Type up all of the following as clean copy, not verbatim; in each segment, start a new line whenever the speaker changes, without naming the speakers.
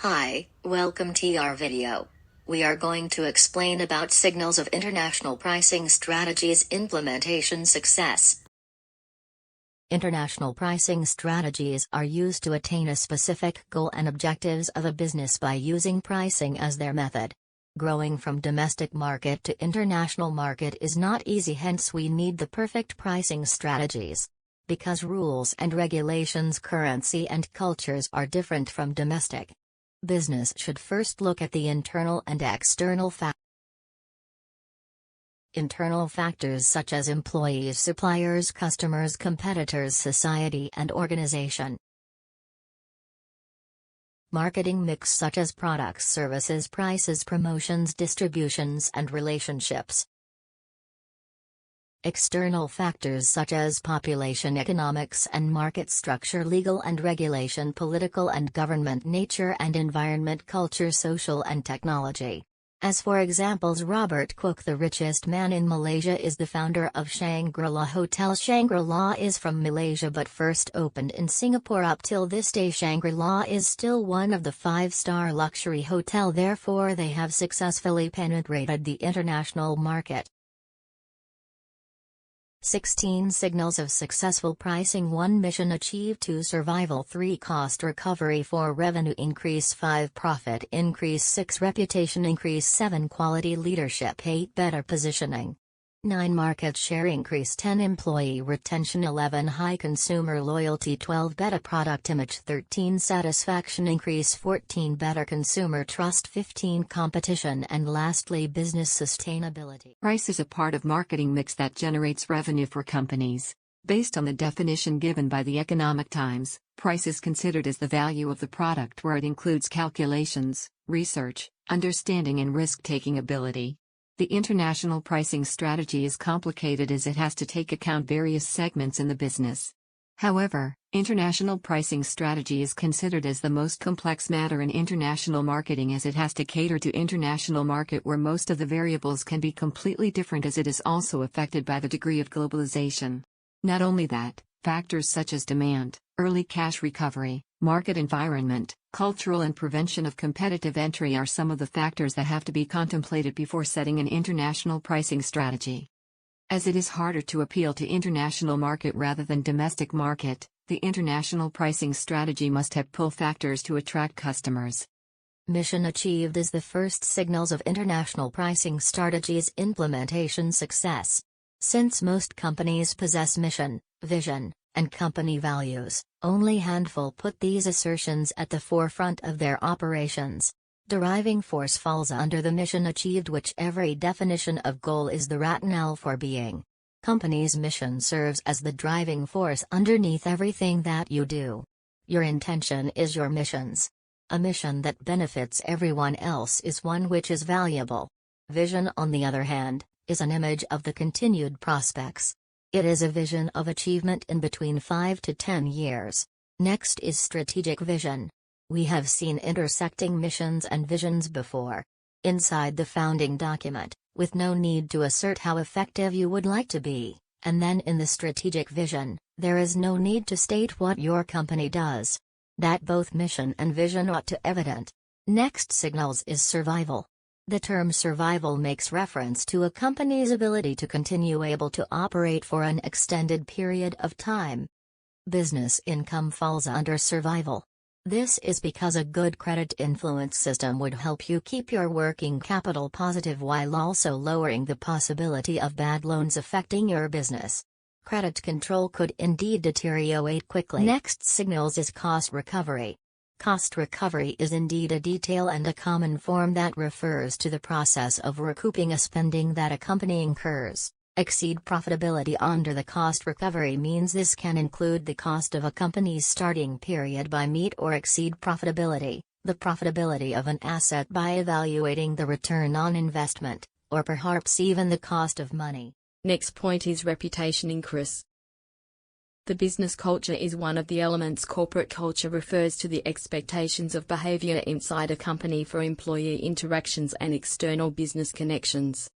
Hi, welcome to our video. We are going to explain about signals of international pricing strategies implementation success. International pricing strategies are used to attain a specific goal and objectives of a business by using pricing as their method. Growing from domestic market to international market is not easy, hence we need the perfect pricing strategies. Because rules and regulations, currency and cultures are different from domestic. Business should first look at the internal and external factors. Internal factors such as employees, suppliers, customers, competitors, society and organization. Marketing mix such as products, services, prices, promotions, distributions and relationships. External factors such as population, economics and market structure, legal and regulation, political and government, nature and environment, culture, social and technology. As for examples, Robert Cook, the richest man in Malaysia, is the founder of Shangri-La Hotel. Shangri-La is from Malaysia but first opened in Singapore. Up till this day, Shangri-La is still one of the 5-star luxury hotel, therefore they have successfully penetrated the international market. 16 Signals of successful pricing. 1. Mission achieved. 2. Survival. 3. Cost recovery. 4. Revenue increase. 5. Profit increase. 6. Reputation increase. 7. Quality leadership. 8. Better positioning. 9. Market share increase. 10. Employee retention. 11. High consumer loyalty. 12. Better product image. 13. Satisfaction increase. 14. Better consumer trust. 15. Competition, and lastly business sustainability.
Price is a part of marketing mix that generates revenue for companies. Based on the definition given by the Economic Times, price is considered as the value of the product where it includes calculations, research, understanding and risk-taking ability. The international pricing strategy is complicated as it has to take account various segments in the business. However, international pricing strategy is considered as the most complex matter in international marketing as it has to cater to international market where most of the variables can be completely different as it is also affected by the degree of globalization. Not only that, factors such as demand, early cash recovery, market environment, cultural and prevention of competitive entry are some of the factors that have to be contemplated before setting an international pricing strategy. As it is harder to appeal to international market rather than domestic market, the international pricing strategy must have pull factors to attract customers.
Mission achieved is the first signals of international pricing strategies implementation success. Since most companies possess mission, vision, and company values, only handful put these assertions at the forefront of their operations. Driving force falls under the mission achieved, which every definition of goal is the rationale for being. Company's mission serves as the driving force underneath everything that you do. Your intention is your missions. A mission that benefits everyone else is one which is valuable. Vision, on the other hand, is an image of the continued prospects. It is a vision of achievement in between 5 to 10 years. Next is strategic vision. We have seen intersecting missions and visions before. Inside the founding document, with no need to assert how effective you would like to be, and then in the strategic vision, there is no need to state what your company does. That both mission and vision ought to evident. Next signals is survival. The term survival makes reference to a company's ability to continue able to operate for an extended period of time. Business income falls under survival. This is because a good credit influence system would help you keep your working capital positive while also lowering the possibility of bad loans affecting your business. Credit control could indeed deteriorate quickly. Next signals is cost recovery. Cost recovery is indeed a detail and a common form that refers to the process of recouping a spending that a company incurs. Exceed profitability under the cost recovery means this can include the cost of a company's starting period by meet or exceed profitability, the profitability of an asset by evaluating the return on investment, or perhaps even the cost of money.
Next point is reputation increase. The business culture is one of the elements. Corporate culture refers to the expectations of behavior inside a company for employee interactions and external business connections.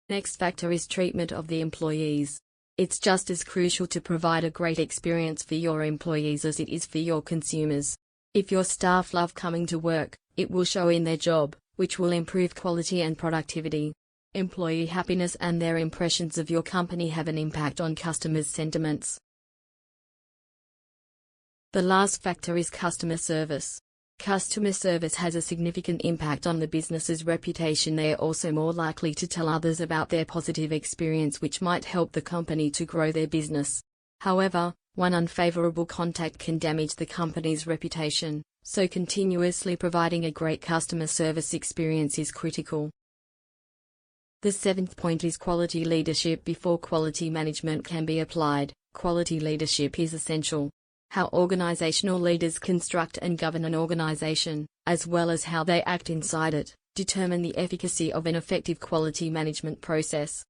Next factor is treatment of the employees. It's just as crucial to provide a great experience for your employees as it is for your consumers. If your staff love coming to work, it will show in their job, which will improve quality and productivity. Employee happiness and their impressions of your company have an impact on customers' sentiments. The last factor is customer service. Customer service has a significant impact on the business's reputation. They are also more likely to tell others about their positive experience, which might help the company to grow their business. However, one unfavorable contact can damage the company's reputation, so continuously providing a great customer service experience is critical. The seventh point is quality leadership. Before quality management can be applied, quality leadership is essential. How organizational leaders construct and govern an organization, as well as how they act inside it, determine the efficacy of an effective quality management process.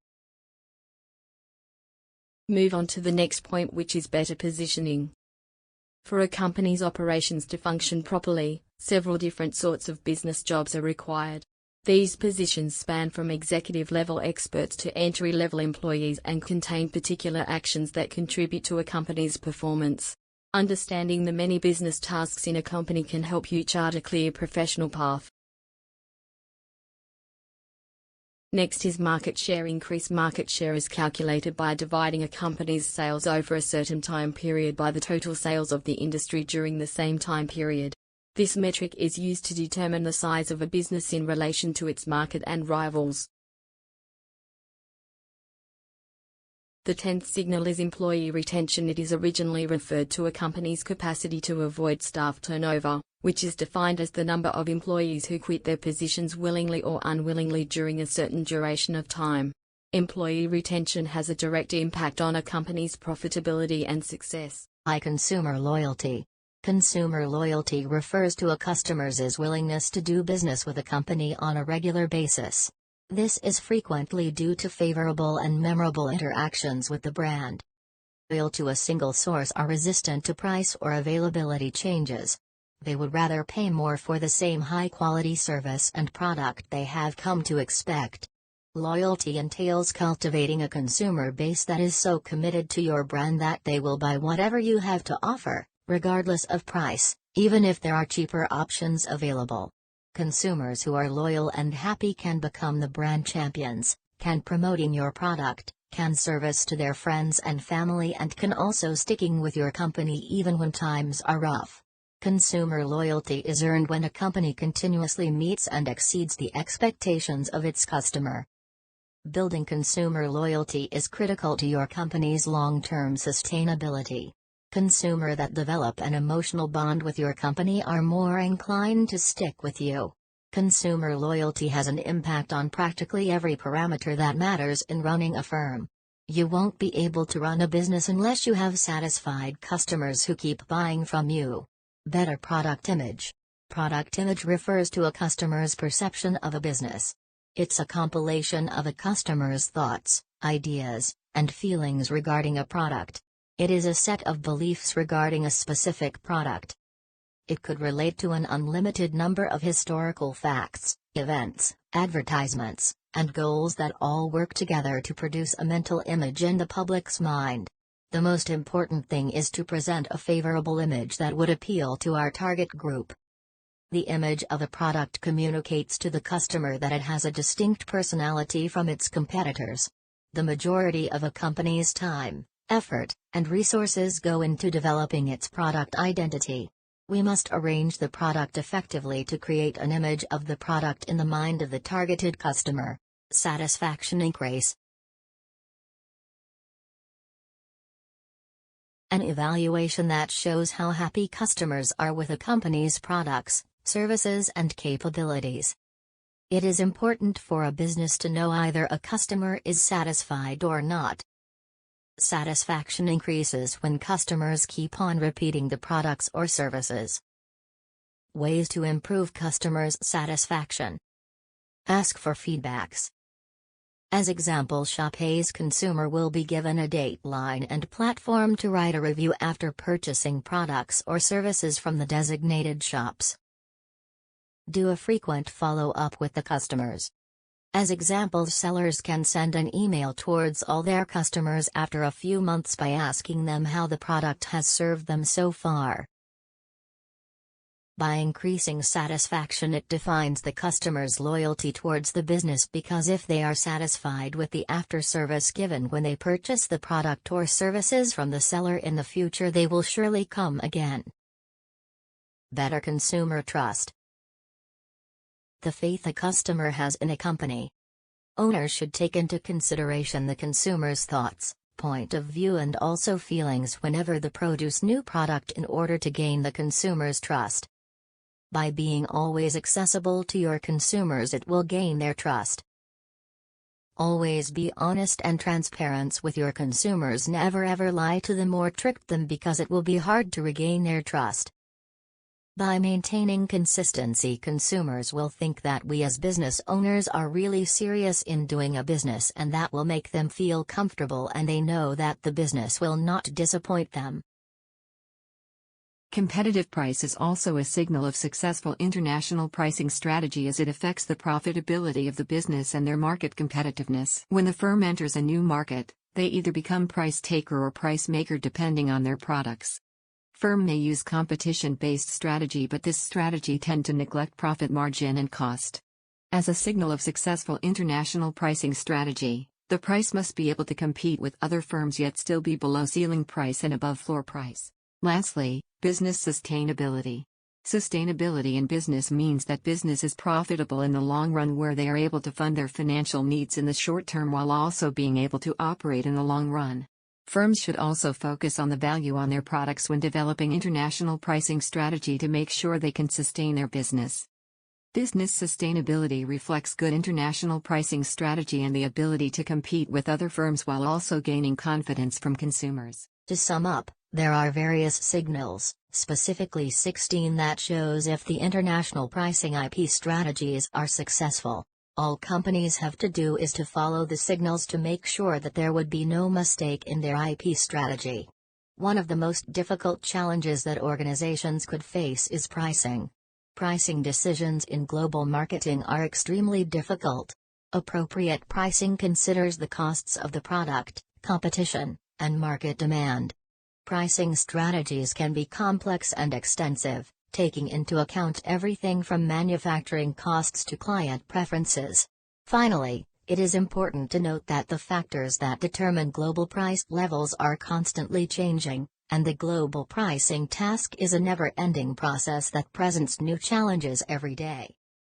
Move on to the next point, which is better positioning. For a company's operations to function properly, several different sorts of business jobs are required. These positions span from executive-level experts to entry-level employees and contain particular actions that contribute to a company's performance. Understanding the many business tasks in a company can help you chart a clear professional path. Next is market share increase. Market share is calculated by dividing a company's sales over a certain time period by the total sales of the industry during the same time period. This metric is used to determine the size of a business in relation to its market and rivals. The 10th signal is employee retention. It is originally referred to a company's capacity to avoid staff turnover, which is defined as the number of employees who quit their positions willingly or unwillingly during a certain duration of time. Employee retention has a direct impact on a company's profitability and success.
Consumer loyalty. Consumer loyalty refers to a customer's willingness to do business with a company on a regular basis. This is frequently due to favorable and memorable interactions with the brand. Loyal to a single source are resistant to price or availability changes. They would rather pay more for the same high-quality service and product they have come to expect. Loyalty entails cultivating a consumer base that is so committed to your brand that they will buy whatever you have to offer, regardless of price, even if there are cheaper options available. Consumers who are loyal and happy can become the brand champions, can promoting your product, can service to their friends and family, and can also sticking with your company even when times are rough. Consumer loyalty is earned when a company continuously meets and exceeds the expectations of its customer. Building consumer loyalty is critical to your company's long-term sustainability. Consumers that develop an emotional bond with your company are more inclined to stick with you. Consumer loyalty has an impact on practically every parameter that matters in running a firm. You won't be able to run a business unless you have satisfied customers who keep buying from you. Better product image. Product image refers to a customer's perception of a business. It's a compilation of a customer's thoughts, ideas, and feelings regarding a product. It is a set of beliefs regarding a specific product. It could relate to an unlimited number of historical facts, events, advertisements, and goals that all work together to produce a mental image in the public's mind. The most important thing is to present a favorable image that would appeal to our target group. The image of a product communicates to the customer that it has a distinct personality from its competitors. The majority of a company's time, effort, and resources go into developing its product identity. We must arrange the product effectively to create an image of the product in the mind of the targeted customer. Satisfaction increase. An evaluation that shows how happy customers are with a company's products, services, and capabilities. It is important for a business to know either a customer is satisfied or not. Satisfaction increases when customers keep on repeating the products or services. Ways to improve customers' satisfaction. Ask for feedbacks. As example, ShopA's consumer will be given a dateline and platform to write a review after purchasing products or services from the designated shops. Do a frequent follow-up with the customers. As example, sellers can send an email towards all their customers after a few months by asking them how the product has served them so far. By increasing satisfaction, it defines the customer's loyalty towards the business, because if they are satisfied with the after-service given when they purchase the product or services from the seller in the future, they will surely come again. Better consumer trust. The faith a customer has in a company. Owners should take into consideration the consumer's thoughts, point of view, and also feelings whenever they produce new product in order to gain the consumer's trust. By being always accessible to your consumers, it will gain their trust. Always be honest and transparent with your consumers. Never ever lie to them or trick them, because it will be hard to regain their trust. By maintaining consistency, consumers will think that we as business owners are really serious in doing a business, and that will make them feel comfortable, and they know that the business will not disappoint them.
Competitive price is also a signal of successful international pricing strategy, as it affects the profitability of the business and their market competitiveness. When the firm enters a new market, they either become price taker or price maker depending on their products. Firm may use competition-based strategy, but this strategy tend to neglect profit margin and cost. As a signal of successful international pricing strategy, the price must be able to compete with other firms yet still be below ceiling price and above floor price. Lastly, business sustainability. Sustainability in business means that business is profitable in the long run, where they are able to fund their financial needs in the short term while also being able to operate in the long run. Firms should also focus on the value on their products when developing international pricing strategy to make sure they can sustain their business. Business sustainability reflects good international pricing strategy and the ability to compete with other firms while also gaining confidence from consumers.
To sum up, there are various signals, specifically 16, that shows if the international pricing IP strategies are successful. All companies have to do is to follow the signals to make sure that there would be no mistake in their IP strategy. One of the most difficult challenges that organizations could face is pricing. Pricing decisions in global marketing are extremely difficult. Appropriate pricing considers the costs of the product, competition, and market demand. Pricing strategies can be complex and extensive, taking into account everything from manufacturing costs to client preferences. Finally, it is important to note that the factors that determine global price levels are constantly changing, and the global pricing task is a never-ending process that presents new challenges every day.